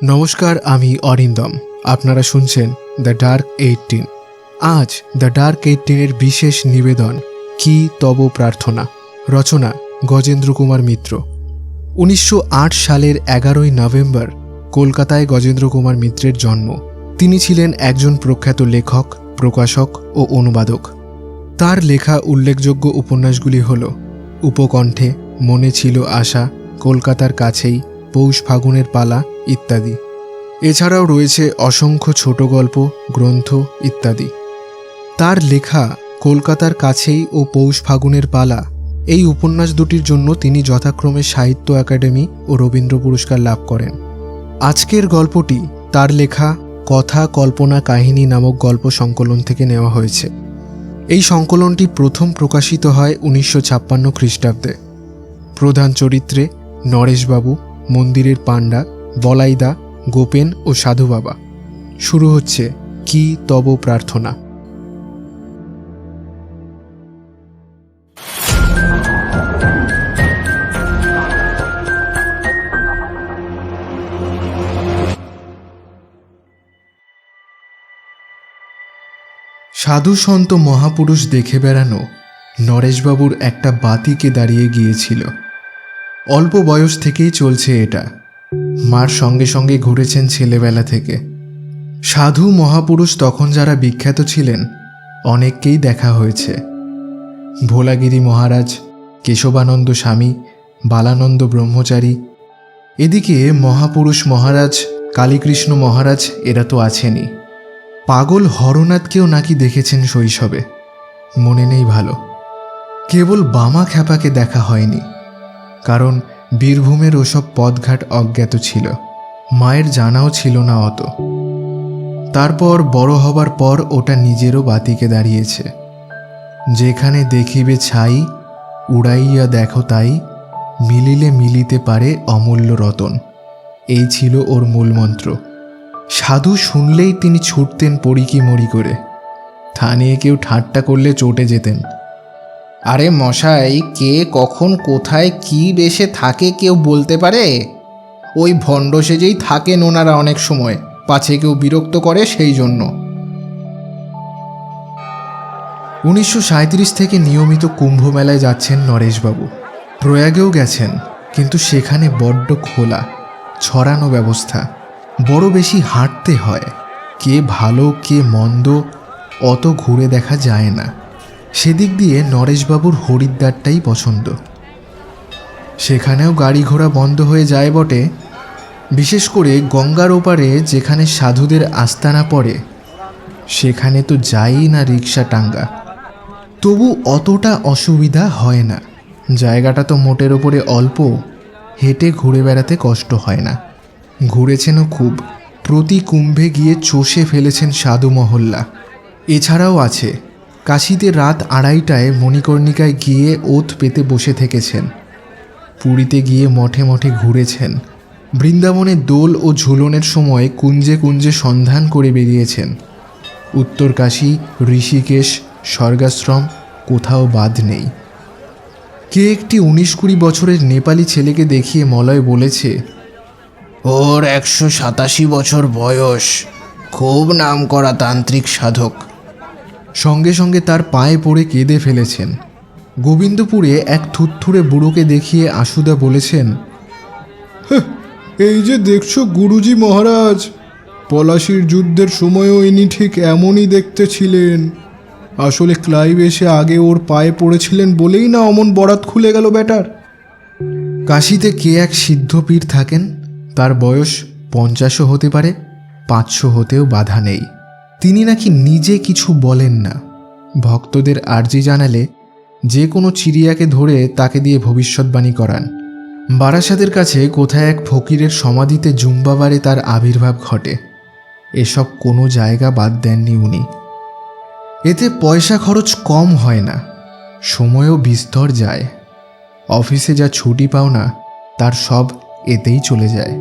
নমস্কার, আমি অরিন্দম। আপনারা শুনছেন দ্য ডার্ক 18। আজ দ্য ডার্ক 18-এর বিশেষ নিবেদন কি তব প্রার্থনা। রচনা গজেন্দ্র কুমার মিত্র। 1908 সালের 11ই নভেম্বর কলকাতায় গজেন্দ্র কুমার মিত্রের জন্ম। তিনি ছিলেন একজন প্রখ্যাত লেখক, প্রকাশক ও অনুবাদক। তার লেখা উল্লেখযোগ্য উপন্যাসগুলি হল উপকণ্ঠে, মনে ছিল আশা, কলকাতার কাছেই, পৌষ ফাগুনের পালা ইত্যাদি। এছাড়াও রয়েছে অসংখ্য ছোট গল্প, গ্রন্থ ইত্যাদি। তার লেখা কলকাতার কাছেই ও পৌষ ফাগুনের পালা এই উপন্যাস দুটির জন্য তিনি যথাক্রমে সাহিত্য একাডেমি ও রবীন্দ্র পুরস্কার লাভ করেন। আজকের গল্পটি তার লেখা কথা কল্পনা কাহিনী নামক গল্প সংকলন থেকে নেওয়া হয়েছে। এই সংকলনটি প্রথম প্রকাশিত হয় 1956 খ্রিস্টাব্দে। প্রধান চরিত্রে নরেশবাবু, মন্দিরের পাণ্ডা, বলাইদা, গোপেন ও সাধু বাবা। শুরু হচ্ছে কি তব প্রার্থনা। সাধু সন্ত মহাপুরুষ দেখে বেড়ানো নরেশবাবুর একটা বাতিকে দাঁড়িয়ে গিয়েছিল। অল্প বয়স থেকেই চলছে এটা। মার সঙ্গে সঙ্গে ঘুরেছেন ছেলেবেলা থেকে। সাধু মহাপুরুষ তখন যারা বিখ্যাত ছিলেন অনেককেই দেখা হয়েছে। ভোলাগিরি মহারাজ, কেশবানন্দ স্বামী, বালানন্দ ব্রহ্মচারী। এদিকে মহাপুরুষ মহারাজ, কালীকৃষ্ণ মহারাজ এরা তো আছেনই। পাগল হরনাথকেও নাকি দেখেছেন শৈশবে, মনে নেই ভালো। কেবল বামা খ্যাপাকে দেখা হয়নি, কারণ বীরভূমের ওসব পথঘাট অজ্ঞাত ছিল, মায়ের জানাও ছিল না অত। তারপর বড় হবার পর ওটা নিজেরও বাতিকে দাঁড়িয়েছে। যেখানে দেখিবে ছাই, উড়াইয়া দেখো তাই, মিলিলে মিলিতে পারে অমূল্য রতন। এই ছিল ওর মূলমন্ত্র। সাধু শুনলেই তিনি ছুটতেন পড়ি মরি করে। তা নিয়ে কেউ ঠাট্টা করলে চটে যেতেন। আরে মশাই, কে কখন কোথায় কি বেশে থাকে কেউ বলতে পারে? ওই ভণ্ড সেজেই থাকেন ওনারা অনেক সময়, পাছে কেউ বিরক্ত করে সেই জন্য। 1937 থেকে নিয়মিত কুম্ভ মেলায় যাচ্ছেন নরেশবাবু। প্রয়াগেও গেছেন, কিন্তু সেখানে বড্ড খোলা, ছড়ানো ব্যবস্থা, বড় বেশি হাঁটতে হয়। কে ভালো কে মন্দ অত ঘুরে দেখা যায় না। সেদিক দিয়ে নরেশবাবুর হরিদ্বারটাই পছন্দ। সেখানেও গাড়ি ঘোড়া বন্ধ হয়ে যায় বটে, বিশেষ করে গঙ্গার ওপারে যেখানে সাধুদের আস্তানা পড়ে সেখানে তো যাই না রিক্সা টাঙ্গা। তবু অতটা অসুবিধা হয় না। জায়গাটা তো মোটের ওপরে অল্প, হেঁটে ঘুরে বেড়াতে কষ্ট হয় না। ঘুরেছেনও খুব। প্রতি কুম্ভে গিয়ে চষে ফেলেছেন সাধু মহল্লা। এছাড়াও আছে কাশীতে রাত 2:30টায় মণিকর্ণিকায় গিয়ে ওত পেতে বসে থেকেছেন। পুরীতে গিয়ে মঠে মঠে ঘুরেছেন। বৃন্দাবনে দোল ও ঝুলনের সময় কুঞ্জে কুঞ্জে সন্ধান করে বেরিয়েছেন। উত্তরকাশী, ঋষিকেশ, স্বর্গাশ্রম কোথাও বাদ নেই। কে একটি 19-20 বছরের নেপালি ছেলেকে দেখিয়ে মলয় বলেছে, ওর 187 বছর বয়স, খুব নামকরা তান্ত্রিক সাধক। সঙ্গে সঙ্গে তার পায়ে পড়ে কেঁদে ফেলেছেন। গোবিন্দপুরে এক থুতথুড়ে বুড়োকে দেখিয়ে আশুদা বলেছেন, এই যে দেখছো গুরুজি মহারাজ, পলাশির যুদ্ধের সময়ও ইনি ঠিক এমনই দেখতে ছিলেন। আসলে ক্লাইভ এসে আগে ওর পায়ে পড়েছিলেন বলেই না অমন বরাত খুলে গেল ব্যাটার। কাশীতে কে এক সিদ্ধ পীর থাকেন, তার বয়স 50ও হতে পারে, 500 হতেও বাধা নেই। তিনি নাকি নিজে কিছু বলেন না। ভক্তদের আর্জি জানালে যে কোনো চিড়িয়াকে ধরে তাকে দিয়ে ভবিষ্যৎবাণী করান। বারাসাতের কাছে কোথায় এক ফকিরের সমাধিতে জুম্বাবারে তার আবির্ভাব ঘটে। এসব কোনো জায়গা বাদ দেননি উনি। এতে পয়সা খরচ কম হয় না, সময়ও বিস্তর যায়। অফিসে যা ছুটি পাও না তার সব এতেই চলে যায়,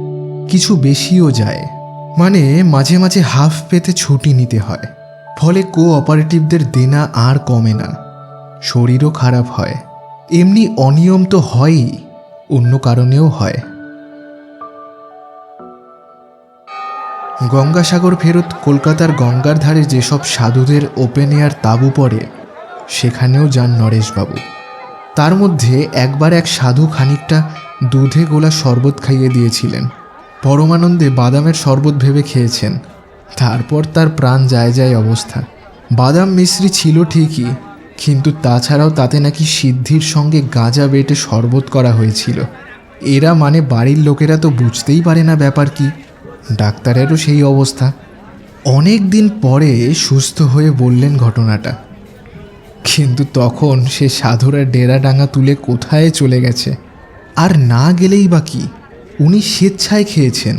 কিছু বেশিও যায়। মানে মাঝে মাঝে হাফ পেতে ছুটি নিতে হয়। ফলে কোঅপারেটিভদের দেনা আর কমে না, শরীরও খারাপ হয়। এমনি অনিয়ম তো হয়ই, অন্য কারণেও হয়। গঙ্গাসাগর ফেরত কলকাতার গঙ্গার ধারে যেসব সাধুদের ওপেন এয়ার তাঁবু পড়ে সেখানেও যান নরেশবাবু। তার মধ্যে একবার এক সাধু খানিকটা দুধে গোলা শরবত খাইয়ে দিয়েছিলেন। পরমানন্দে বাদামের শরবত ভেবে খেয়েছেন। তারপর তার প্রাণ যায় যায় অবস্থা। বাদাম মিশ্রি ছিল ঠিকই, কিন্তু তাছাড়াও তাতে নাকি সিদ্ধির সঙ্গে গাঁজা বেটে শরবত করা হয়েছিল। এরা মানে বাড়ির লোকেরা তো বুঝতেই পারে না ব্যাপার কি। ডাক্তারেরও সেই অবস্থা। অনেক দিন পরে সুস্থ হয়ে বললেন ঘটনাটা, কিন্তু তখন সে সাধুরা ডেরাডাঙ্গা তুলে কোথায় চলে গেছে। আর না গেলেই বা কি, উনি স্বেচ্ছায় খেয়েছেন।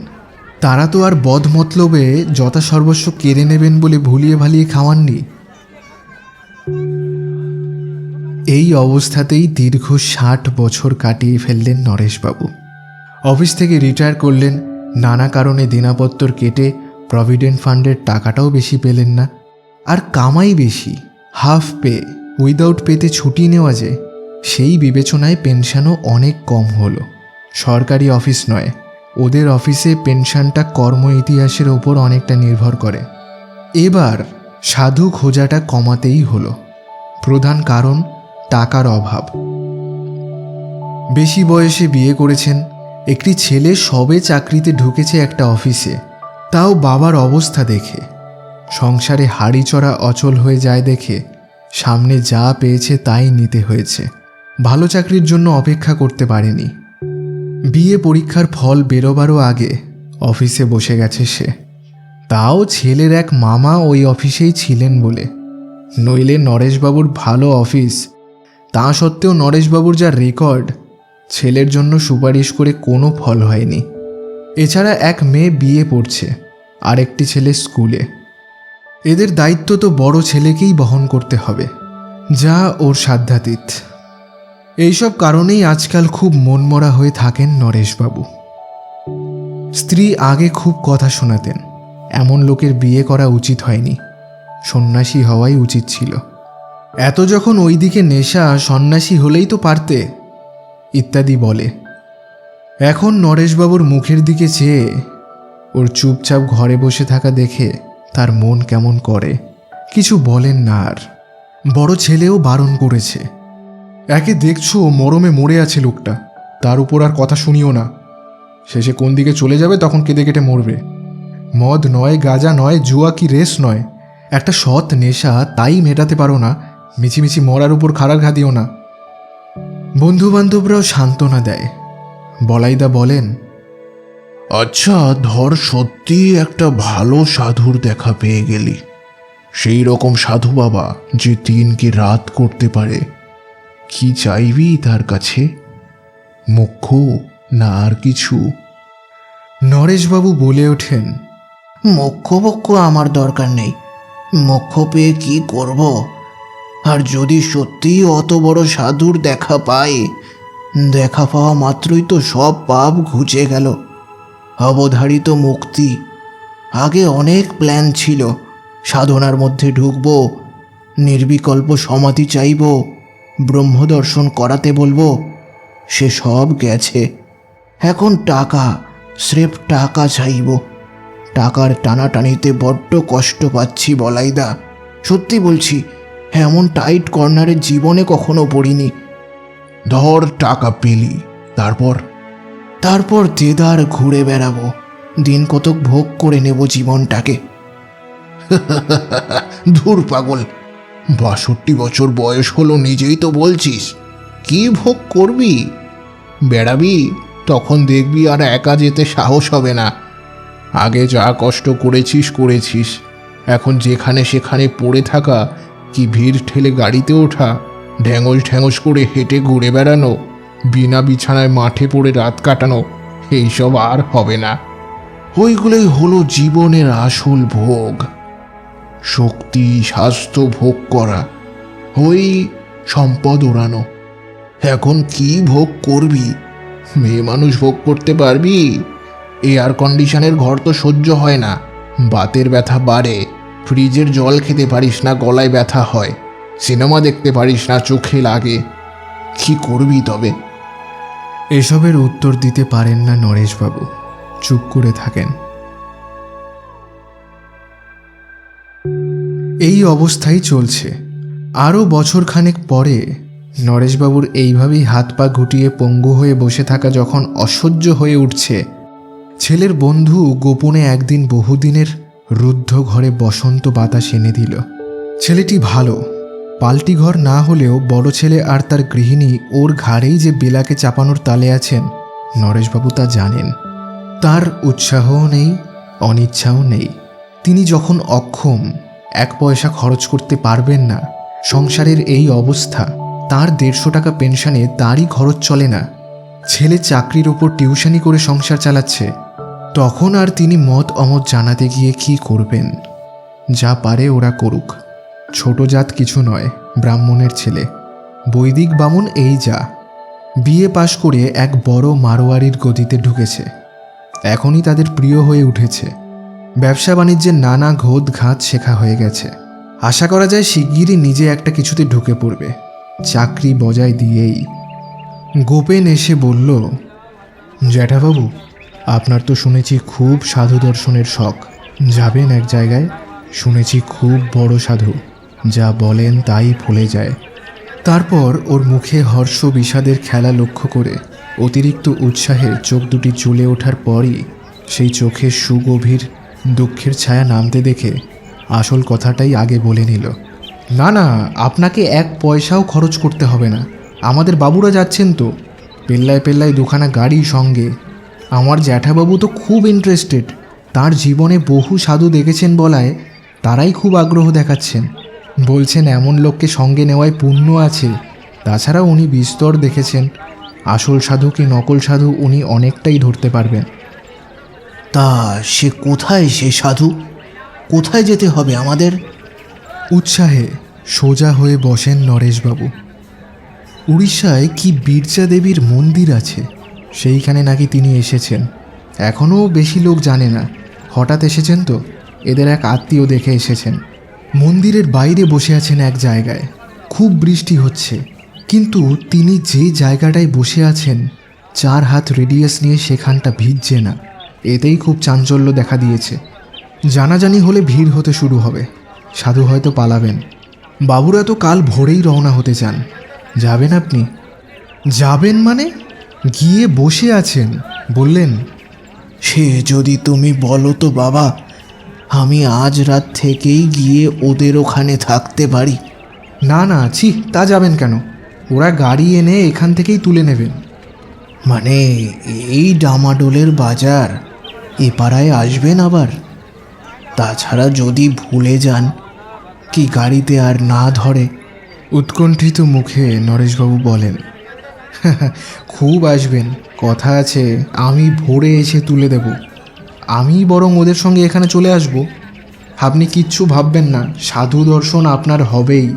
তারা তো আর বদমতলবে যথাসর্বস্ব কেড়ে নেবেন বলে ভুলিয়ে ভালিয়ে খাওয়াননি। এই অবস্থাতেই দীর্ঘ 60 বছর কাটিয়ে ফেললেন নরেশবাবু। অফিস থেকে রিটায়ার করলেন, নানা কারণে দিনাপত্তর কেটে প্রভিডেন্ট ফান্ডের টাকাটাও বেশি পেলেন না। আর কামাই বেশি, হাফ পে, উইদাউট পেতে ছুটি নেওয়া যায়, সেই বিবেচনায় পেনশনও অনেক কম হলো। সরকারি অফিস নয়, ওদের অফিসে পেনশনটা কর্ম ইতিহাসের ওপর অনেকটা নির্ভর করে। এবার সাধু খোঁজাটা কমাতেই হলো। প্রধান কারণ টাকার অভাব। বেশি বয়সে বিয়ে করেছেন, একটি ছেলে সবে চাকরিতে ঢুকেছে একটা অফিসে, তাও বাবার অবস্থা দেখে। সংসারে হাড়ি চড়া অচল হয়ে যায় দেখে সামনে যা পেয়েছে তাই নিতে হয়েছে। ভালো চাকরির জন্য অপেক্ষা করতে পারেনি। বিয়ে পরীক্ষার ফল বেরোবারও আগে অফিসে বসে গেছে সে। তাও ছেলের এক মামা ওই অফিসেই ছিলেন বলে, নইলে নরেশবাবুর ভালো অফিস। তা সত্ত্বেও নরেশবাবুর যা রেকর্ড, ছেলের জন্য সুপারিশ করে কোনো ফল হয়নি। এছাড়া এক মেয়ে বিয়ে পড়ছে, আরেকটি ছেলে স্কুলে। এদের দায়িত্ব তো বড় ছেলেকেই বহন করতে হবে, যা ওর সাধ্যাতীত। এইসব কারণেই আজকাল খুব মনমরা হয়ে থাকেন নরেশবাবু। স্ত্রী আগে খুব কথা শোনাতেন, এমন লোকের বিয়ে করা উচিত হয়নি, সন্ন্যাসী হওয়াই উচিত ছিল। এত যখন ওইদিকে নেশা, সন্ন্যাসী হলেই তো পারতে, ইত্যাদি বলে। এখন নরেশবাবুর মুখের দিকে চেয়ে ওর চুপচাপ ঘরে বসে থাকা দেখে তার মন কেমন করে। কিছু বলেন না আর। বড় ছেলেও বারণ করেছে, একে দেখছো মরমে মরে আছে লোকটা, তার উপর আর কথা শুনিও না। শেষে কোন দিকে চলে যাবে তখন কেঁদে কেটে মরবে। মদ নয়, গাঁজা নয়, জুয়া কি রেস নয়, একটা সৎ নেশা, তাই মেটাতে পারো না, মিছিমিছি মরার উপর খাড়ার ঘা দিও না। বন্ধুবান্ধবরাও সান্ত্বনা দেয়। বলাইদা বলেন, আচ্ছা ধর সত্যি একটা ভালো সাধুর দেখা পেয়ে গেলি, সেই রকম সাধু বাবা যে দিন কি রাত করতে পারে, কি চাইবি তার কাছে? মোক্ষ না আর কিছু? নরেশবাবু বলে ওঠেন, মোক্ষ বক্ষ আমার দরকার নেই। মোক্ষ পেয়ে কি করব? আর যদি সত্যিই অত বড় সাধুর দেখা পাই, দেখা পাওয়া মাত্রই তো সব পাপ ঘুচে গেল, অবধারিত মুক্তি। আগে অনেক প্ল্যান ছিল, সাধনার মধ্যে ঢুকব, নির্বিকল্প সমাধি চাইব, ব্রহ্মদর্শন করাতে বলবো, সে সব গেছে। এখন টাকা, স্রেফ টাকা চাইব। টাকার টানাটানিতে বড্ড কষ্ট পাচ্ছি বলাইদা, সত্যি বলছি, এমন টাইট কর্নারে জীবনে কখনো পড়িনি। ধর টাকা পেলি, তারপর দেদার ঘুরে বেড়াবো, দিন কতক ভোগ করে নেব জীবনটাকে। ধুর পাগল, 62 বছর বয়স হলো, নিজেই তো বলছিস। কি ভোগ করবি? বেড়াবি, তখন দেখবি আর একা যেতে সাহস হবে না। আগে যা কষ্ট করেছিস, এখন যেখানে সেখানে পড়ে থাকা, কি ভিড় ঠেলে গাড়িতে ওঠা, ঢ্যাঙস ঢ্যাঙস করে হেঁটে ঘুরে বেড়ানো, বিনা বিছানায় মাঠে পড়ে রাত কাটানো, এইসব আর হবে না। ওইগুলোই হলো জীবনের আসল ভোগ। শক্তি স্বাস্থ্য ভোগ করা, ওই সম্পদ ওড়ানো। এখন কি ভোগ করবি? মেয়ে মানুষ ভোগ করতে পারবি? এয়ার কন্ডিশনের ঘর তো সহ্য হয় না, বাতের ব্যথা বাড়ে। ফ্রিজের জল খেতে পারিস না, গলায় ব্যথা হয়। সিনেমা দেখতে পারিস না, চোখে লাগে। কি করবি তবে? এসবের উত্তর দিতে পারেন না নরেশবাবু, চুপ করে থাকেন। এই অবস্থাই চলছে। আরও বছরখানেক পরে নরেশবাবুর এইভাবেই হাত পা গুটিয়ে পঙ্গু হয়ে বসে থাকা যখন অসহ্য হয়ে উঠছে, ছেলের বন্ধু গোপনে একদিন বহুদিনের রুদ্ধ ঘরে বসন্ত বাতাস এনে দিল। ছেলেটি ভালো, পাল্টি ঘর না হলেও বড় ছেলে আর তার গৃহিণী ওর ঘাড়েই যে বেলাকে চাপানোর তালে আছেন নরেশবাবু তা জানেন। তার উৎসাহও নেই, অনিচ্ছাও নেই। তিনি যখন অক্ষম, 1 পয়সা খরচ করতে পারবেন না, সংসারের এই অবস্থা, তার 150 টাকা পেনশনে তারই খরচ চলে না, ছেলে চাকরির ওপর টিউশনি করে সংসার চালাচ্ছে, তখন আর তিনি মত অমত জানাতে গিয়ে কি করবেন? যা পারে ওরা করুক, ছোট জাত কিছু নয়, ব্রাহ্মণের ছেলে, বৈদিক বামুন এই যা। বিএ পাশ করে এক বড় মারোয়ারির গদিতে ঢুকেছে, এখনই তাদের প্রিয় হয়ে উঠেছে। ব্যবসা বাণিজ্যের নানা ঘোদ ঘাত শেখা হয়ে গেছে। আশা করা যায় শিগগিরই নিজে একটা কিছুতে ঢুকে পড়বে, চাকরি বজায় দিয়েই। গোপেন এসে বলল, জ্যাঠাবাবু, আপনার তো শুনেছি খুব সাধু দর্শনের শখ, যাবেন এক জায়গায়? শুনেছি খুব বড় সাধু, যা বলেন তাই ফলে যায়। তারপর ওর মুখে হর্ষ বিষাদের খেলা লক্ষ্য করে অতিরিক্ত উৎসাহে চোখ দুটি জ্বলে ওঠার পরই সেই চোখে সুগভীর দুঃখের ছায়া নামতে দেখে আসল কথাটাই আগে বলে নিল। না না, আপনাকে 1 পয়সাও খরচ করতে হবে না, আমাদের বাবুরা যাচ্ছেন তো, পেল্লায় পেল্লায় 2খানা গাড়ি সঙ্গে। আমার জ্যাঠাবাবু তো খুব ইন্টারেস্টেড, তার জীবনে বহু সাধু দেখেছেন বলায় তারাই খুব আগ্রহ দেখাচ্ছেন। বলছেন এমন লোককে সঙ্গে নেওয়ায় পুণ্য আছে। তাছাড়া উনি বিস্তর দেখেছেন, আসল সাধু কি নকল সাধু উনি অনেকটাই ধরতে পারবেন। তা সে কোথায়, সে সাধু? কোথায় যেতে হবে আমাদের? উৎসাহে সোজা হয়ে বসেন নরেশবাবু। উড়িষ্যায় কি বীরজা দেবীর মন্দির আছে, সেইখানে নাকি তিনি এসেছেন। এখনও বেশি লোক জানে না, হঠাৎ এসেছেন তো, এদের এক আত্মীয় দেখে এসেছেন। মন্দিরের বাইরে বসে আছেন এক জায়গায়, খুব বৃষ্টি হচ্ছে, কিন্তু তিনি যে জায়গাটায় বসে আছেন 4 হাত রেডিয়াস নিয়ে সেখানটা ভিজছে না। এতেই খুব চাঞ্চল্য দেখা দিয়েছে। জানাজানি হলে ভিড় হতে শুরু হবে, সাধু হয়তো পালাবেন। বাবুরা তো কাল ভোরেই রওনা হতে চান। যাবেন আপনি? যাবেন মানে? গিয়ে বসে আছেন বললেন। সে যদি তুমি বলো তো বাবা, আমি আজ রাত থেকেই গিয়ে ওদের ওখানে থাকতে পারি। না না, ছি, তা যাবেন কেন? ওরা গাড়ি এনে এখান থেকেই তুলে নেবেন। মানে এই ডামাডোলের বাজার, এ পাড়ায় আসবেন আবার? তাছাড়া যদি ভুলে যান, কি গাড়িতে আর না ধরে? উৎকণ্ঠিত মুখে নরেশবাবু বলেন, খুব আসবেন, কথা আছে, আমি ভোরে এসে তুলে দেব। আমি বরং ওদের সঙ্গে এখানে চলে আসব। আপনি কিচ্ছু ভাববেন না, সাধু দর্শন আপনার হবেই।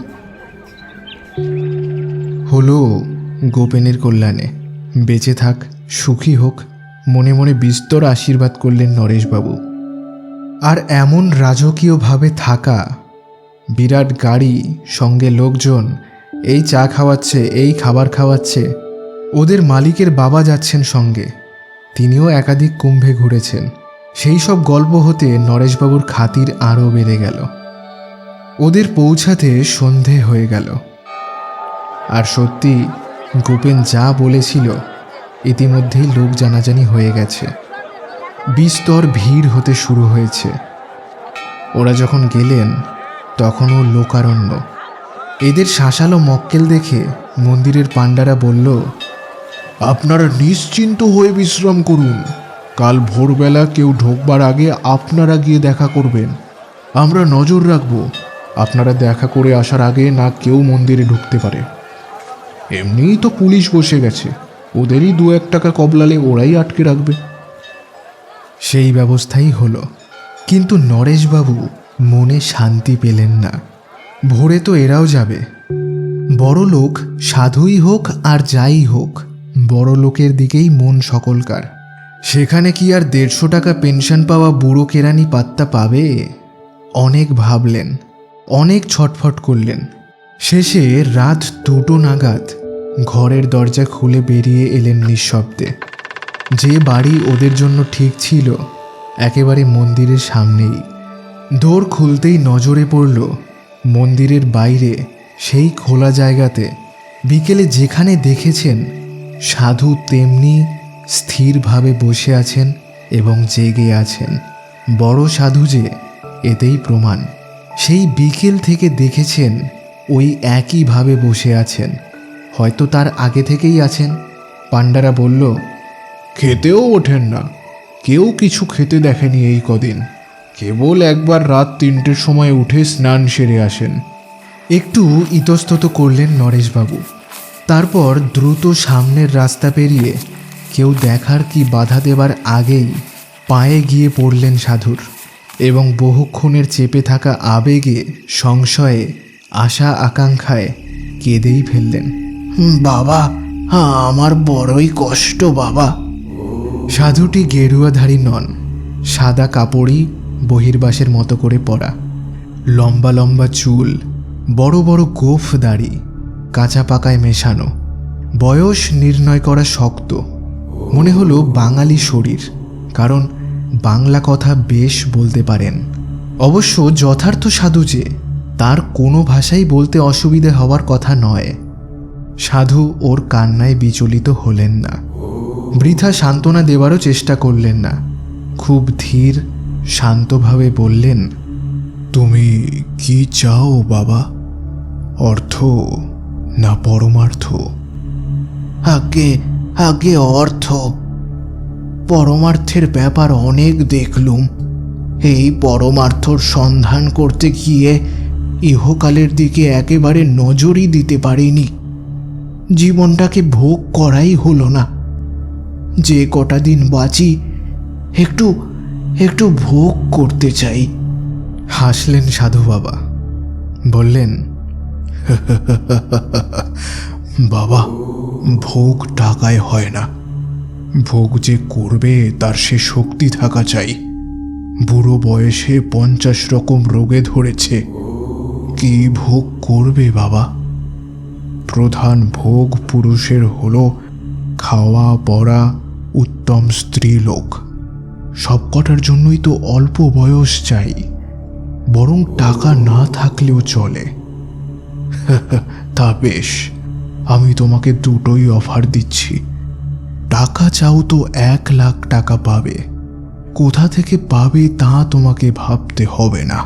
হলো গোপেনের কল্যাণে, বেঁচে থাক, সুখী হোক, মনে মনে বিস্তর আশীর্বাদ করলেন নরেশবাবু। আর এমন রাজকীয়ভাবে থাকা, বিরাট গাড়ি, সঙ্গে লোকজন, এই চা খাওয়াচ্ছে, এই খাবার খাওয়াচ্ছে। ওদের মালিকের বাবা যাচ্ছেন সঙ্গে, তিনিও একাধিক কুম্ভে ঘুরেছেন। সেই সব গল্প হতে নরেশবাবুর খাতির আরও বেড়ে গেল। ওদের পৌঁছাতে সন্ধে হয়ে গেল। আর সত্যি গোপেন যা বলেছিল, ইতিমধ্যেই লোক জানাজানি হয়ে গেছে, বিস্তর ভিড় হতে শুরু হয়েছে। ওরা যখন গেলেন তখনও লোকারণ্য। এদের শাঁসালো মক্কেল দেখে মন্দিরের পাণ্ডারা বলল, আপনারা নিশ্চিন্ত হয়ে বিশ্রাম করুন, কাল ভোরবেলা কেউ ঢোকবার আগে আপনারা গিয়ে দেখা করবেন, আমরা নজর রাখব। আপনারা দেখা করে আসার আগে না কেউ মন্দিরে ঢুকতে পারে। এমনিই তো পুলিশ বসে গেছে, ওদেরই 2-1 টাকা কবলালে ওরাই আটকে রাখবে। সেই ব্যবস্থাই হলো। কিন্তু নরেশবাবু মনে শান্তি পেলেন না। ভোরে তো এরাও যাবে। বড় লোক সাধুই হোক আর যাই হোক, বড় লোকের দিকেই মন সকলকার। সেখানে কি আর 150 টাকা পেনশন পাওয়া বুড়ো কেরানি পাত্তা পাবে? অনেক ভাবলেন, অনেক ছটফট করলেন। শেষে রাত 2টো নাগাদ ঘরের দরজা খুলে বেরিয়ে এলেন নিঃশব্দে। যে বাড়ি ওদের জন্য ঠিক ছিল একেবারে মন্দিরের সামনেই। দোর খুলতেই নজরে পড়ল মন্দিরের বাইরে সেই খোলা জায়গাতে বিকেলে যেখানে দেখেছেন সাধু তেমনি স্থিরভাবে বসে আছেন এবং জেগে আছেন। বড় সাধু যে এতেই প্রমাণ। সেই বিকেল থেকে দেখেছেন ওই একইভাবে বসে আছেন, হয়তো তার আগে থেকেই আছেন। পাণ্ডারা বলল, খেতেও ওঠেন না, কেউ কিছু খেতে দেখেনি এই কদিন। কেবল একবার রাত 3টের সময় উঠে স্নান সেরে আসেন। একটু ইতস্তত করলেন নরেশবাবু। তারপর দ্রুত সামনের রাস্তা পেরিয়ে কেউ দেখার কি বাধা দেবার আগেই পায়ে গিয়ে পড়লেন সাধুর এবং বহুক্ষণের চেপে থাকা আবেগে, সংশয়ে, আশা আকাঙ্ক্ষায় কেঁদেই ফেললেন। বাবা, আমার বড়ই কষ্ট বাবা। সাধুটি গেরুয়াধারী নন, সাদা কাপড়ই বহির্বাসের মতো করে পরা, লম্বা লম্বা চুল, বড় বড় গোঁফ দাড়ি, কাঁচা পাকায় মেশানো, বয়স নির্ণয় করা শক্ত। মনে হলো বাঙালি শরীর, কারণ বাংলা কথা বেশ বলতে পারেন। অবশ্য যথার্থ সাধু যে, তার কোনো ভাষাই বলতে অসুবিধে হওয়ার কথা নয়। সাধু ওর কান্নায় বিচলিত হলেন না, বৃথা সান্ত্বনা দেওয়ারও চেষ্টা করলেন না। খুব ধীর শান্তভাবে বললেন, তুমি কি চাও বাবা? অর্থ না পরমার্থ? আগে আগে অর্থ। পরমার্থের ব্যাপার অনেক দেখলুম। এই পরমার্থর সন্ধান করতে গিয়ে ইহকালের দিকে একেবারে নজরই দিতে পারিনি। জীবনটাকে ভোগ করাই হলো না। যে কটা দিন বাঁচি একটু একটু ভোগ করতে চাই। হাসলেন সাধু বাবা, বললেন, বাবা, ভোগ টাকায় হয় না। ভোগ যে করবে তার সে শক্তি থাকা চাই। বুড়ো বয়সে 50 রকম রোগে ধরেছে, কি ভোগ করবে বাবা? প্রধান ভোগ পুরুষের হলো খাওয়া পরা, উত্তম স্ত্রীলোক। সবকটার জন্যই তো অল্প বয়স চাই, বরং টাকা না থাকলেও চলে। তা বেশ, আমি তোমাকে দুটোই অফার দিচ্ছি। টাকা চাও তো 1 লাখ টাকা পাবে। কোথা থেকে পাবে তা তোমাকে ভাবতে হবে না।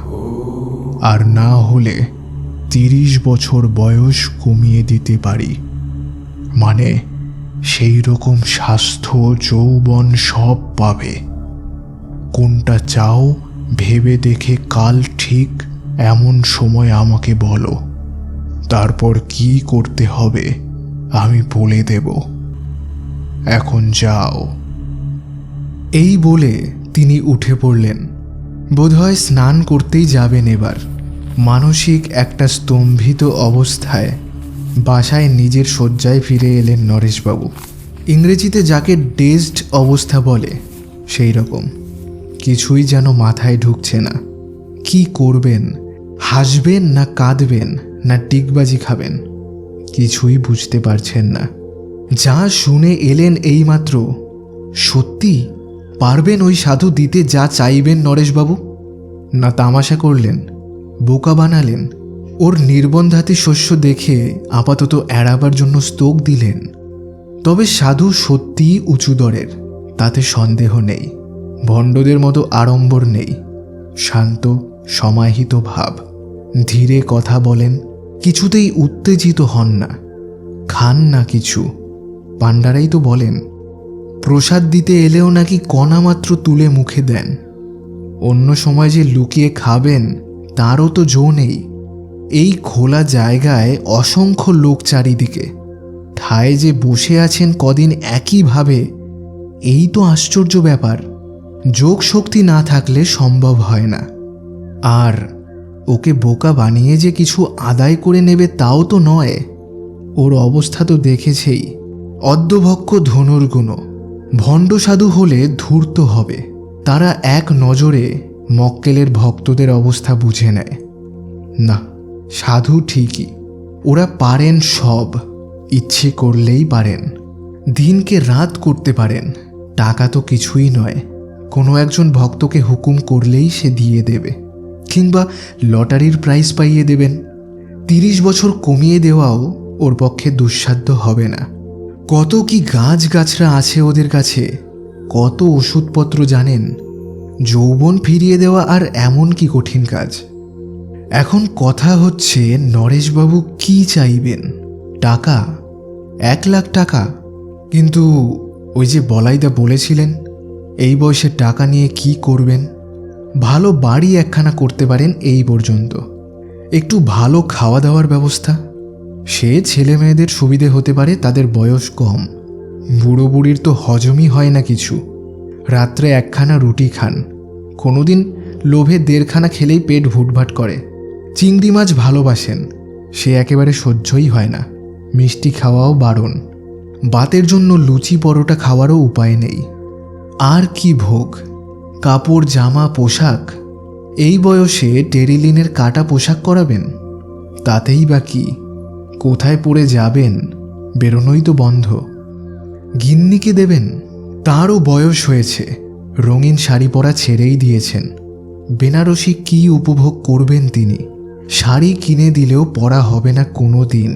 আর না হলে 30 বছর বয়স কমিয়ে দিতে পারি। মানে সেই রকম স্বাস্থ্য, যৌবন সব পাবে। কোনটা চাও ভেবে দেখে কাল ঠিক এমন সময় আমাকে বলো, তারপর কি করতে হবে আমি বলে দেব। এখন যাও। এই বলে তিনি উঠে পড়লেন। বোধহয় স্নান করতেই যাবেন এবার। মানসিক একটা স্তম্ভিত অবস্থায় বাসায় নিজের শয্যায় ফিরে এলেন নরেশবাবু। ইংরেজিতে যাকে ডেজড অবস্থা বলে সেই রকম। কিছুই যেন মাথায় ঢুকছে না। কি করবেন? হাসবেন না কাঁদবেন না টিকবাজি খাবেন? কিছুই বুঝতে পারছেন না। যা শুনে এলেন এইমাত্র, সত্যি পারবেন ওই সাধু দিতে যা চাইবেন নরেশবাবু? না তামাশা করলেন, বোকা বানালেন? ওর নির্বন্ধাতি শস্য দেখে আপাতত এড়াবার জন্য স্তোক দিলেন? তবে সাধু সত্যিই উঁচু দরের, তাতে সন্দেহ নেই। ভণ্ডদের মতো আড়ম্বর নেই, শান্ত সমাহিত ভাব, ধীরে কথা বলেন, কিছুতেই উত্তেজিত হন না, খান না কিছু। পাণ্ডারাই তো বলেন, প্রসাদ দিতে এলেও নাকি কণা মাত্র তুলে মুখে দেন। অন্য সময় যে লুকিয়ে খাবেন তারও তো জো নেই। এই খোলা জায়গায় অসংখ্য লোক চারিদিকে, ঠায় যে বসে আছেন কদিন একইভাবে, এই তো আশ্চর্য ব্যাপার। যোগ শক্তি না থাকলে সম্ভব হয় না। আর ওকে বোকা বানিয়ে যে কিছু আদায় করে নেবে তাও তো নয়। ওর অবস্থা তো দেখেছেই, অদ্যভক্ষ ধনুর্গুণ। ভণ্ড সাধু হলে ধূর্ত হবে। তারা এক নজরে মক্কেলের ভক্তদের অবস্থা বুঝে নেয়। না, সাধু ঠিকই, ওরা পারেন সব, ইচ্ছে করলেই পারেন। দিনকে রাত করতে পারেন। টাকা তো কিছুই নয়, কোনো একজন ভক্তকে হুকুম করলেই সে দিয়ে দেবে। কিংবা লটারির প্রাইজ পাইয়ে দেবেন। 30 বছর কমিয়ে দেওয়াও ওর পক্ষে দুঃসাধ্য হবে না। কত কি গাছগাছরা আছে ওদের কাছে, কত ওষুধপত্র জানেন। যৌবন ফিরিয়ে দেওয়া আর এমন কি কঠিন কাজ। এখন কথা হচ্ছে নরেশবাবু কি চাইবেন? টাকা, 1 লাখ টাকা। কিন্তু ওই যে বলাইদা বলেছিলেন এই বয়সে টাকা নিয়ে কি করবেন? ভালো বাড়ি একখানা করতে পারেন এই পর্যন্ত, একটু ভালো খাওয়া দাওয়ার ব্যবস্থা, সে ছেলে মেয়েদের সুবিধে হতে পারে, তাদের বয়স কম। বুড়ো বুড়ির তো হজমই হয় না কিছু। রাত্রে একখানা রুটি খান, কোনোদিন লোভে 1.5 খানা খেলেই পেট ভুটভাট করে। চিংড়ি মাছ ভালোবাসেন, সে একেবারে সহ্যই হয় না। মিষ্টি খাওয়াও বারণ। বাতের জন্য লুচি পরোটা খাওয়ারও উপায় নেই। আর কি ভোগ, কাপড় জামা পোশাক। এই বয়সে টেরিলিনের কাটা পোশাক করাবেন, তাতেই বা কি? কোথায় পড়ে যাবেন? বেরোনোই তো বন্ধ। গিন্নিকে দেবেন, তারও বয়স হয়েছে, রঙিন শাড়ি পরা ছেড়েই দিয়েছেন। বেনারসি কি উপভোগ করবেন তিনি? শাড়ি কিনে দিলেও পরা হবে না কোনো দিন।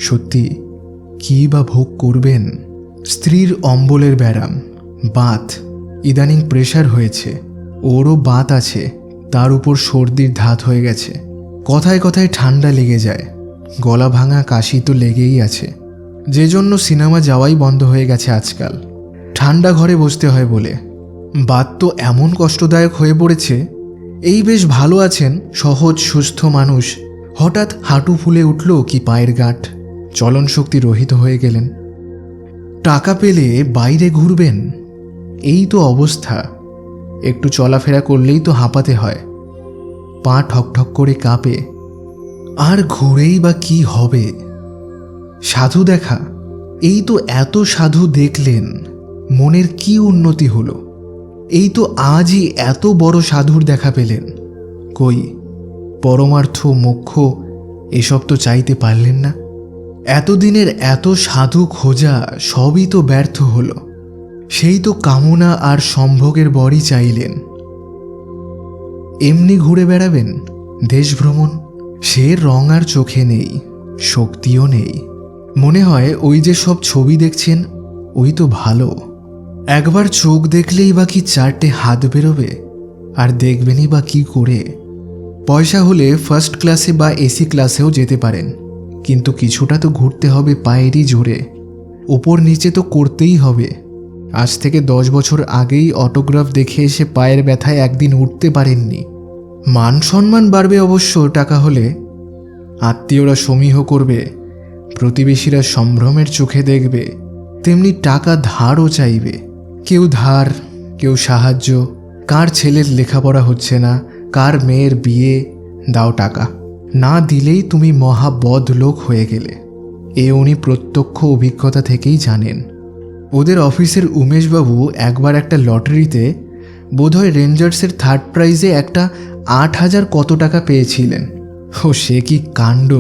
সত্যি কি বা ভোগ করবেন? স্ত্রীর অম্বলের ব্যারাম, বাত, ইদানিং প্রেশার হয়েছে, ওরও বাত আছে, তার উপর সর্দির ধাত হয়ে গেছে। কথায় কথায় ঠান্ডা লেগে যায়, গলা ভাঙা কাশি তো লেগেই আছে। যে জন্য সিনেমা যাওয়াই বন্ধ হয়ে গেছে আজকাল, ঠান্ডা ঘরে বসতে হয় বলে। বাত তো এমন কষ্টদায়ক হয়ে পড়েছে। এই বেশ ভালো আছেন, সহজ সুস্থ মানুষ, হঠাৎ হাঁটু ফুলে উঠল কি পায়ের গাঁট, চলন শক্তি রহিত হয়ে গেলেন। টাকা পেলে বাইরে ঘুরবেন, এই তো অবস্থা। একটু চলাফেরা করলেই তো হাঁপাতে হয়, পা ঠকঠক করে কাঁপে। আর ঘুরেই বা কি হবে? সাধু দেখা, এই তো এত সাধু দেখলেন, মনের কি উন্নতি হলো? এই তো আজই এত বড় সাধুর দেখা পেলেন, কই পরমার্থ মোক্ষ এসব তো চাইতে পারলেন না। এতদিনের এত সাধু খোঁজা সবই তো ব্যর্থ হলো। সেই তো কামনা আর সম্ভোগের বরই চাইলেন। এমনি ঘুরে বেড়াবেন, দেশ ভ্রমণ, সে রং আর চোখে নেই, শক্তিও নেই। মনে হয় ওই যে সব ছবি দেখছেন ওই তো ভালো। একবার চোখ দেখলেই বা কি 4টে হাত বেরোবে, আর দেখবেনই বা কি করে? পয়সা হলে ফার্স্ট ক্লাসে বা এসি ক্লাসেও যেতে পারেন, কিন্তু কিছুটা তো ঘুরতে হবে পায়েরই জোরে। ওপর নিচে তো করতেই হবে। আজ থেকে 10 বছর আগেই অটোগ্রাফ দেখে এসে পায়ের ব্যথায় একদিন উঠতে পারেননি। মান সম্মান বাড়বে অবশ্য টাকা হলে, আত্মীয়রা সমীহ করবে, প্রতিবেশীরা সম্ভ্রমের চোখে দেখবে, তেমনি টাকা ধারও চাইবে। কেউ ধার, কেউ সাহায্য। কার ছেলের লেখাপড়া হচ্ছে না, কার মেয়ের বিয়ে, দাও টাকা। না দিলেই তুমি মহা বদলোক হয়ে গেলে। উনি প্রত্যক্ষ অভিজ্ঞতা থেকেই জানেন। ওদের অফিসের উমেশবাবু একবার একটা লটারিতে বোধহয় রেঞ্জার্সের 3rd প্রাইজে একটা 8,000 কত টাকা পেয়েছিলেন। ও সে কি কাণ্ড!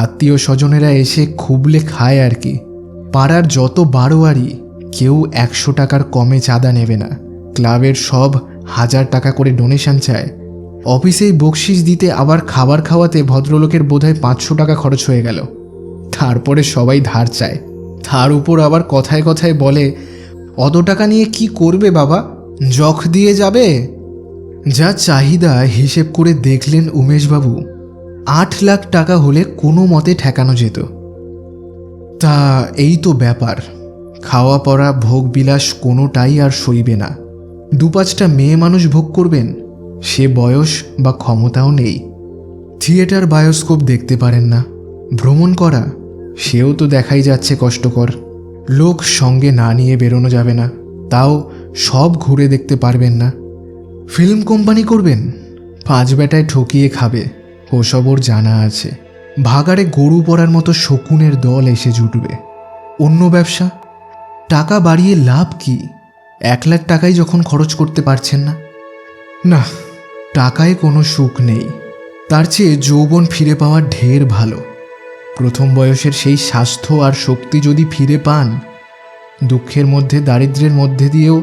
আত্মীয় স্বজনেরা এসে খুবলে খায় আর কি। পাড়ার যত বারোয়ারি কেউ 100 টাকার কমে চাঁদা নেবে না। ক্লাবের সব 1000 টাকা করে ডোনেশন চায়। অফিসেই বকশিস দিতে আবার খাবার খাওয়াতে ভদ্রলোকের বোধহয় 500 টাকা খরচ হয়ে গেল। তারপরে সবাই ধার চায়, তার উপর আবার কথায় কথায় বলে অত টাকা নিয়ে কি করবে বাবা, জখ দিয়ে যাবে। যা চাহিদা হিসেব করে দেখলেন উমেশবাবু, 8 লাখ টাকা হলে কোনো মতে ঠেকানো যেত। তা এই তো ব্যাপার। খাওয়া পড়া ভোগ বিলাস কোনোটাই আর সইবে না। 2-5টা মেয়ে মানুষ ভোগ করবেন, সে বয়স বা ক্ষমতাও নেই। থিয়েটার বায়োস্কোপ দেখতে পারেন না। ভ্রমণ করা, সেও তো দেখাই যাচ্ছে কষ্টকর। লোক সঙ্গে না নিয়ে বেরোনো যাবে না, তাও সব ঘুরে দেখতে পারবেন না। ফিল্ম কোম্পানি করবেন, 5 বেটায় ঠকিয়ে খাবে, ওসব ওর জানা আছে। ভাগাড়ে গরু পড়ার মতো শকুনের দল এসে জুটবে। অন্য ব্যবসা, টাকা বাড়িয়ে লাভ কি? 1 লাখ টাকাই যখন খরচ করতে পারছেন না। না, টাকায় কোনো সুখ নেই। তার চেয়ে যৌবন ফিরে পাওয়া ঢের ভালো। প্রথম বয়সের সেই স্বাস্থ্য আর শক্তি যদি ফিরে পান, দুঃখের মধ্যে দারিদ্র্যের মধ্যে দিয়েও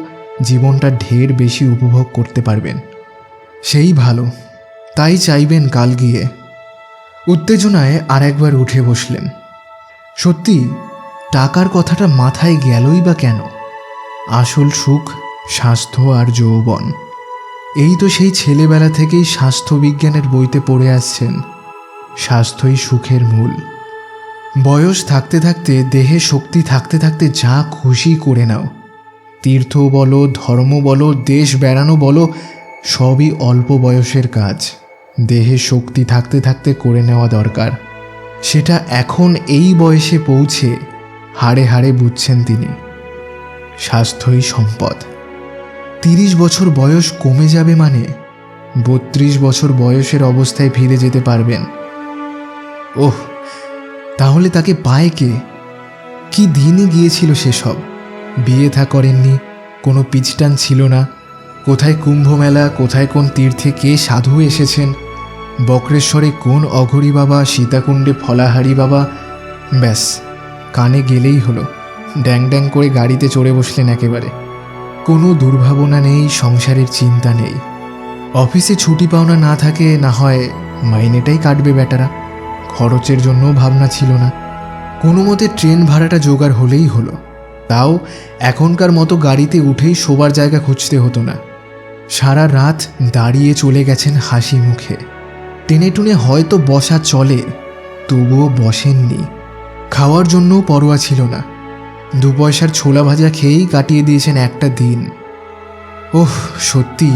জীবনটা ঢের বেশি উপভোগ করতে পারবেন। সেই ভালো। তাই চাইবেন কাল গিয়ে। উত্তেজনায় আর একবার উঠে বসলেন। সত্যি টাকার কথাটা মাথায় গেলই বা কেন? আসল সুখ স্বাস্থ্য আর যৌবন। এই তো সেই ছেলেবেলা থেকেই স্বাস্থ্যবিজ্ঞানের বইতে পড়ে আসছেন, স্বাস্থ্যই সুখের মূল। বয়স থাকতে থাকতে, দেহে শক্তি থাকতে থাকতে যা খুশি করে নাও। তীর্থ বলো, ধর্ম বলো, দেশ বেড়ানো বলো, সবই অল্প বয়সের কাজ। দেহে শক্তি থাকতে থাকতে করে নেওয়া দরকার। সেটা এখন এই বয়সে পৌঁছে হাড়ে হাড়ে বুঝছেন তিনি। স্বাস্থ্যই সম্পদ। 30 বছর বয়স কমে যাবে মানে 32 বছর বয়সের অবস্থায় ফিরে যেতে পারবেন। ওহ, তাহলে তাকে পায় কে? কি দিনই গিয়েছিল সেসব। বিয়ে থা করেননি, কোনো পিচটান ছিল না। কোথায় কুম্ভ মেলা, কোথায় কোন তীর্থে কে সাধু এসেছেন, বক্রেশ্বরে কোন অঘরী বাবা, সীতাকুণ্ডে ফলাহারি বাবা। ব্যাস, কানে গেলেই হলো। ড্যাং ড্যাং করে গাড়িতে চড়ে বসলেন একেবারে। কোনো দুর্ভাবনা নেই, সংসারের চিন্তা নেই। অফিসে ছুটি পাওনা না থাকে, না হয় মাইনেটাই কাটবে বেটারা। খরচের জন্য ভাবনা ছিল না। কোনো মতে ট্রেন ভাড়াটা জোগাড় হলেই হলো। তাও এখনকার মতো গাড়িতে উঠেই শোবার জায়গা খুঁজতে হতো না। সারা রাত দাঁড়িয়ে চলে গেছেন হাসি মুখে। টেনে টুনে হয়তো বসা চলে, তবুও বসেননি। খাওয়ার জন্যও পরোয়া ছিল না। 2 পয়সার ছোলা ভাজা খেয়েই কাটিয়ে দিয়েছেন একটা দিন। ওহ, সত্যি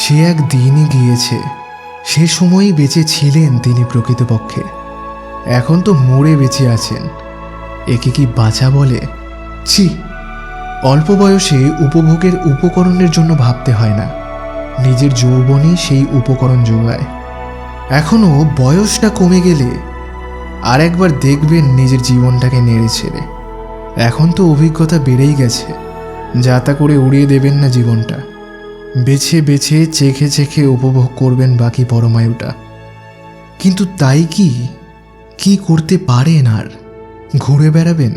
সে এক দিনই গিয়েছে। সে সময়ই বেঁচে ছিলেন তিনি প্রকৃতপক্ষে। এখন তো মরে বেঁচে আছেন। একে কি বাঁচা বলে? ছি, অল্প বয়সে উপভোগের উপকরণের জন্য ভাবতে হয় না। নিজের যৌবনই সেই উপকরণ যোগায়। এখনও বয়সটা কমে গেলে আর একবার দেখবেন নিজের জীবনটাকে নেড়ে ছেড়ে। এখন তো অভিজ্ঞতা বেড়েই গেছে, যাতা করে উড়িয়ে দেবেন না জীবনটা। বেছে বেছে চেখে চেখে উপভোগ করবেন বাকি পরমায়ুটা। কিন্তু তাই কি করতে পারেন? আর ঘুরে বেড়াবেন?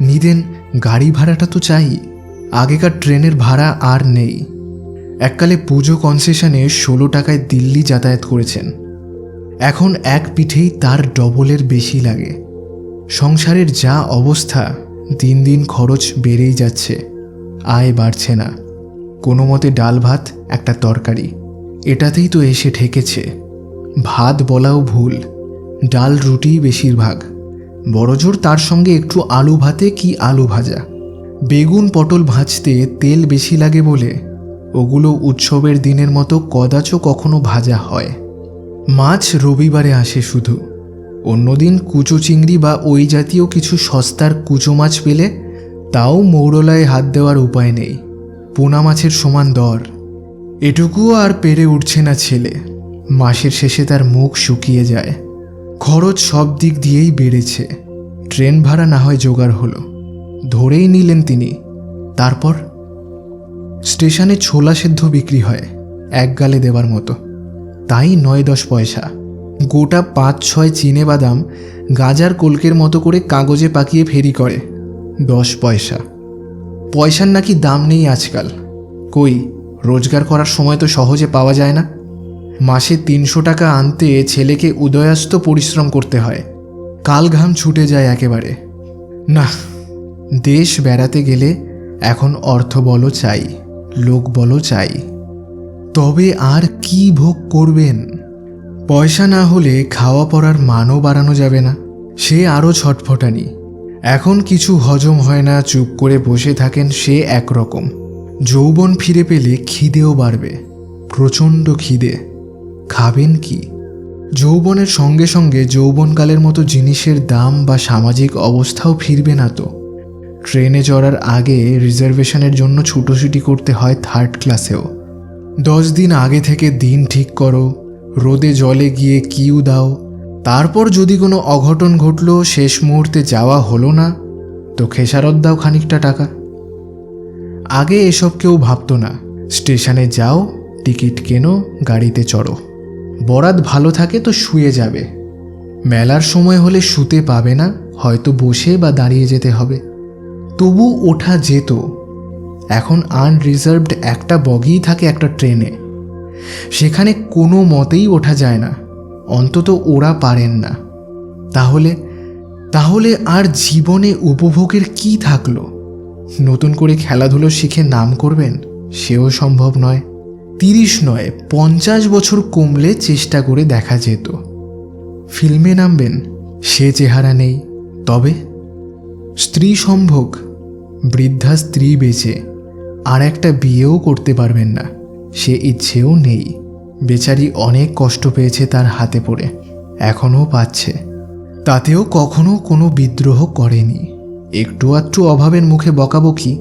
নিদেন গাড়ি ভাড়াটা তো চাই। আগেকার ট্রেনের ভাড়া আর নেই। এককালে পুজো কনসেশনে 16 টাকায় দিল্লি যাতায়াত করেছেন। এখন এক পিঠেই তার ডবলের বেশি লাগে। সংসারের যা অবস্থা, দিন দিন খরচ বেড়েই যাচ্ছে, আয় বাড়ছে না। কোনো মতে ডাল ভাত একটা তরকারি, এটাতেই তো এসে ঠেকেছে। ভাত বলাও ভুল, ডাল রুটিই বেশিরভাগ। বড়জোর তার সঙ্গে একটু আলু ভাতে কি আলু ভাজা। বেগুন পটল ভাজতে তেল বেশি লাগে বলে ওগুলো উৎসবের দিনের মতো কদাচ কখনো ভাজা হয়। মাছ রবিবারে আসে শুধু। অন্যদিন কুচো চিংড়ি বা ওই জাতীয় কিছু সস্তার কুচো মাছ পেলে তাও মৌরলায় হাত দেওয়ার উপায় নেই। পোনা মাছের সমান দর। এটুকুও আর পেরে উঠছে না ছেলে। মাসের শেষে তার মুখ শুকিয়ে যায়। খরচ সব দিক দিয়েই বেড়েছে। ট্রেন ভাড়া না হয় জোগাড় হলো, ধরেই নিলেন তিনি। তারপর স্টেশনে ছোলা সেদ্ধ বিক্রি হয় এক গালে দেওয়ার মতো, তাই 9-10 পয়সা। গোটা 5-6 চিনে বাদাম গাজার কলকের মতো করে কাগজে পাকিয়ে ফেরি করে 10 পয়সা। পয়সার নাকি দাম নেই আজকাল। কই, রোজগার করার সময় তো সহজে পাওয়া যায় না। মাসে 300 টাকা আনতে ছেলেকে উদয়াস্ত পরিশ্রম করতে হয়। কাল ঘাম ছুটে যায় একেবারে। না, দেশ বেড়াতে গেলে এখন অর্থ বলো চাই, লোক বলো চাই। তবে আর কি ভোগ করবেন? পয়সা না হলে খাওয়া পড়ার মানও বাড়ানো যাবে না। সে আরও ছটফটানি। এখন কিছু হজম হয় না, চুপ করে বসে থাকেন, সে একরকম। যৌবন ফিরে পেলে খিদেও বাড়বে, প্রচণ্ড খিদে। খাবেন কি? যৌবনের সঙ্গে সঙ্গে যৌবনকালের মতো জিনিসের দাম বা সামাজিক অবস্থাও ফিরবে না তো। ট্রেনে চড়ার আগে রিজার্ভেশনের জন্য ছুটোছুটি করতে হয় 3rd ক্লাসেও। 10 দিন আগে থেকে দিন ঠিক করো, রোদে জলে গিয়ে কিউ দাও। তারপর যদি কোনো অঘটন ঘটল, শেষ মুহূর্তে যাওয়া হলো না, তো খেসারত দাও খানিকটা টাকা। আগে এসব কেউ ভাবতো না। স্টেশনে যাও, টিকিট কেনো, গাড়িতে চড়ো। বরাত ভালো থাকে তো শুয়ে যাবে। মেলার সময় হলে শুতে পাবে না, হয়তো বসে বা দাঁড়িয়ে যেতে হবে, তবু ওঠা যেত। এখন আনরিজার্ভড একটা বগিই থাকে একটা ট্রেনে। সেখানে কোনো মতেই ওঠা যায় না, অন্তত ওরা পারেন না। তাহলে তাহলে আর জীবনে উপভোগের কি থাকলো? নতুন করে খেলাধুলো শিখে নাম করবেন, সেও সম্ভব নয়। 30 নয় 50 বছর কমলে চেষ্টা করে দেখা যেত। ফিল্মে নামবেন, সে চেহারা নেই। তবে স্ত্রী সম্ভোগ, বৃদ্ধা স্ত্রী বেঁচে আর একটা বিয়েও করতে পারবেন না, সে ইচ্ছেও নেই। বেচারি অনেক কষ্ট পেয়েছে তার হাতে পড়ে, এখনও পাচ্ছে। তাতেও কখনো কোনো বিদ্রোহ করেনি। একটু আধটু অভাবের মুখে বকাবকি,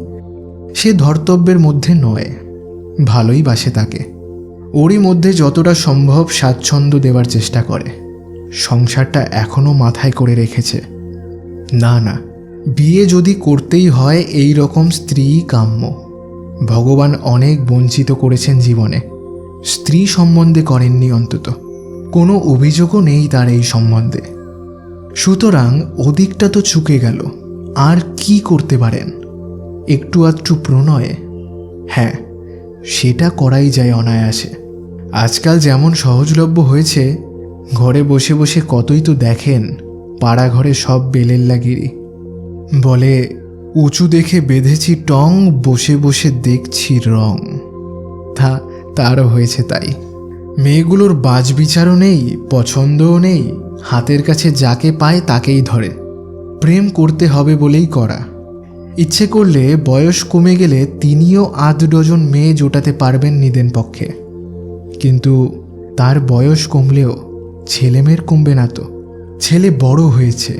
সে ধর্তব্যের মধ্যে নয়। ভালোই বাসে তাকে, ওরই মধ্যে যতটা সম্ভব স্বাচ্ছন্দ্য দেওয়ার চেষ্টা করে। সংসারটা এখনও মাথায় করে রেখেছে। না না, বিয়ে যদি করতেই হয় এই রকম স্ত্রী কাম্য। ভগবান অনেক বঞ্চিত করেছেন জীবনে, স্ত্রী সম্বন্ধে করেননি অন্তত। কোনো অভিযোগও নেই তার এই সম্বন্ধে। সুতরাং ওদিকটা তো চুকে গেল। আর কি করতে পারেন? একটু আধটু প্রণয়ে, হ্যাঁ, সেটা করাই যায় অনায়াসে। আজকাল যেমন সহজলভ্য হয়েছে, ঘরে বসে বসে কতই তো দেখেন পাড়া ঘরে সব বেলেল্লাগিরি। বলে, উঁচু দেখে বেঁধেছি টং, বসে বসে দেখছি রং। তারও হয়েছে তাই। মেয়েগুলোর বাজবিচারও নেই, পছন্দও নেই, হাতের কাছে যাকে পায় তাকেই ধরে। প্রেম করতে হবে বলেই করা। ইচ্ছে করলে বয়স কমে গেলে তিনিও 8 ডজন মেয়ে জোটাতে পারবেন নিদেন পক্ষে। কিন্তু তার বয়স কমলেও ছেলেমেয়ের কমবে না তো। ছেলে বড় হয়েছে,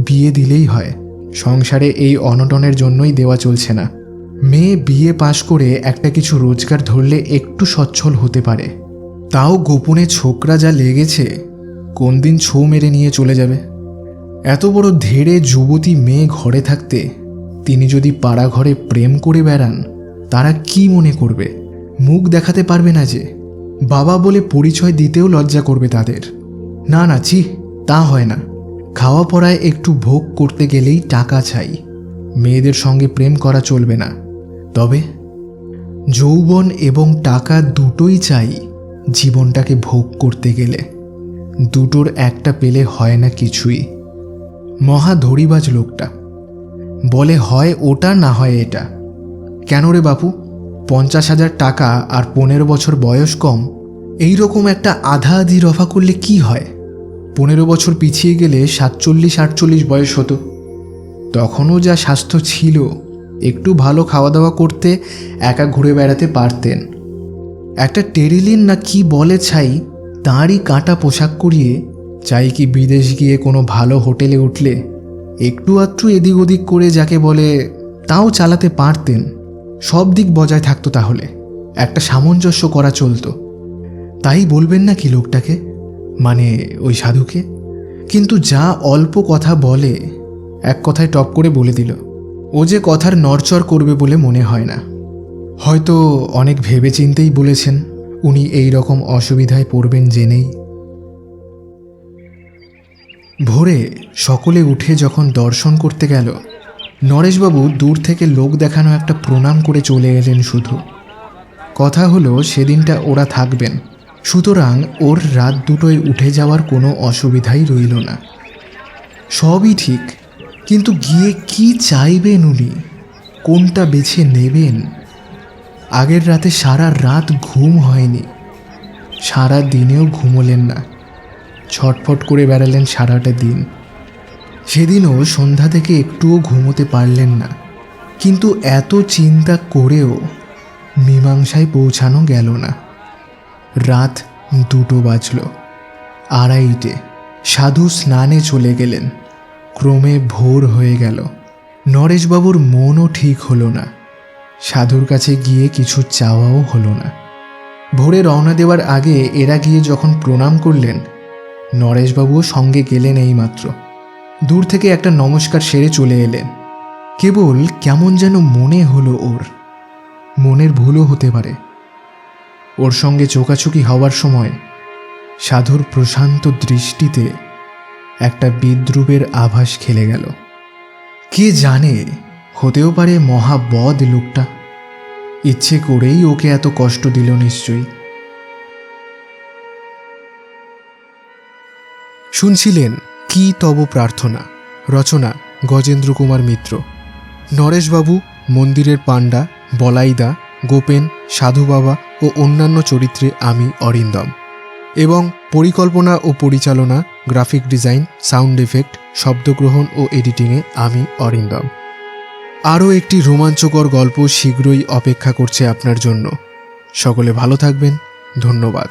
বিয়ে দিলেই হয়। সংসারে এই অনটনের জন্যই দেওয়া চলছে না। মেয়ে বিয়ে পাশ করে একটা কিছু রোজগার ধরলে একটু সচ্ছল হতে পারে। তাও গোপনে ছোকরা যা লেগেছে, কোন দিন ছো মেরে নিয়ে চলে যাবে। এত বড় ধেড়ে যুবতী মেয়ে ঘরে থাকতে তিনি যদি পাড়া ঘরে প্রেম করে বেড়ান, তারা কি মনে করবে? মুখ দেখাতে পারবে না যে, বাবা বলে পরিচয় দিতেও লজ্জা করবে তাদের। না না, ছি, তা হয় না। খাওয়া পড়ায় একটু ভোগ করতে গেলেই টাকা চাই। মেয়েদের সঙ্গে প্রেম করা চলবে না। তবে যৌবন এবং টাকা দুটোই চাই জীবনটাকে ভোগ করতে গেলে। দুটোর একটা পেলে হয় না কিছুই। মহা ধড়িবাজ লোকটা। বলে হয় ওটা, না হয় এটা। কেন রে বাপু, 50,000 টাকা আর 15 বছর বয়স কম, এই রকম একটা আধা আধি রফা করলে কি হয়? 15 বছর পিছিয়ে গেলে 47-48 বয়স হতো। তখনও যা স্বাস্থ্য ছিল, একটু ভালো খাওয়া দাওয়া করতে, একা ঘুরে বেড়াতে পারতেন। একটা টেরিলিন না কি বলে ছাই, তাঁরই কাটা পোশাক করিয়ে চাই কি বিদেশ গিয়ে কোনো ভালো হোটেলে উঠলে একটু আধটু এদিক ওদিক করে যাকে বলে তাও চালাতে পারতেন। সব দিক বজায় থাকতো। তাহলে একটা সামঞ্জস্য করা চলতো। তাই বলবেন না কি লোকটাকে, মানে ওই সাধুকে? কিন্তু যা অল্প কথা বলে, এক কথায় টপ করে বলে দিল। ও যে কথার নড়চড় করবে বলে মনে হয় না। হয়তো অনেক ভেবেচিন্তেই বলেছেন, উনি এই রকম অসুবিধায় পড়বেন জেনেই। ভোরে সকলে উঠে যখন দর্শন করতে গেল, নরেশবাবু দূর থেকে লোক দেখানো একটা প্রণাম করে চলে এলেন শুধু। কথা হলো সেদিনটা ওরা থাকবেন, সুতরাং ওর রাত দুটোয় উঠে যাওয়ার কোনো অসুবিধাই রইল না। সবই ঠিক, কিন্তু গিয়ে কি চাইবেন উনি? কোনটা বেছে নেবেন? আগের রাতে সারা রাত ঘুম হয়নি, সারা দিনেও ঘুমোলেন না। ছটফট করে বেড়ালেন সারাটা দিন। সেদিনও সন্ধ্যা থেকে একটুও ঘুমোতে পারলেন না। কিন্তু এত চিন্তা করেও মীমাংসায় পৌঁছানো গেল না। রাত 2টো বাজল। 2:30 সাধু স্নানে চলে গেলেন। ক্রমে ভোর হয়ে গেল। নরেশবাবুর মনও ঠিক হলো না। সাধুর কাছে গিয়ে কিছু চাওয়াও হলো না। ভোরে রওনা দেওয়ার আগে এরা গিয়ে যখন প্রণাম করলেন, নরেশবাবুও সঙ্গে গেলেন। এইমাত্র দূর থেকে একটা নমস্কার সেরে চলে এলেন। কেবল কেমন যেন মনে হলো ওর। মনের ভুলও হতে পারে। ওর সঙ্গে চোকাচুকি হওয়ার সময় সাধুর প্রশান্ত দৃষ্টিতে একটা বিদ্রূপের আভাস খেলে গেল। কে জানে, হতেও পারে মহাবদ লোকটা। ইচ্ছে করেই ওকে এত কষ্ট দিল নিশ্চয়ই। শুনছিলেন কি তব প্রার্থনা, রচনা গজেন্দ্র কুমার মিত্র। নরেশবাবু, মন্দিরের পাণ্ডা, বলাইদা, গোপেন, সাধু বাবা ও অন্যান্য চরিত্রে আমি অরিন্দম। এবং পরিকল্পনা ও পরিচালনা, গ্রাফিক ডিজাইন, সাউন্ড এফেক্ট, শব্দগ্রহণ ও এডিটিংয়ে আমি অরিন্দম। আরও একটি রোমাঞ্চকর গল্প শীঘ্রই অপেক্ষা করছে আপনার জন্য। সকলে ভালো থাকবেন। ধন্যবাদ।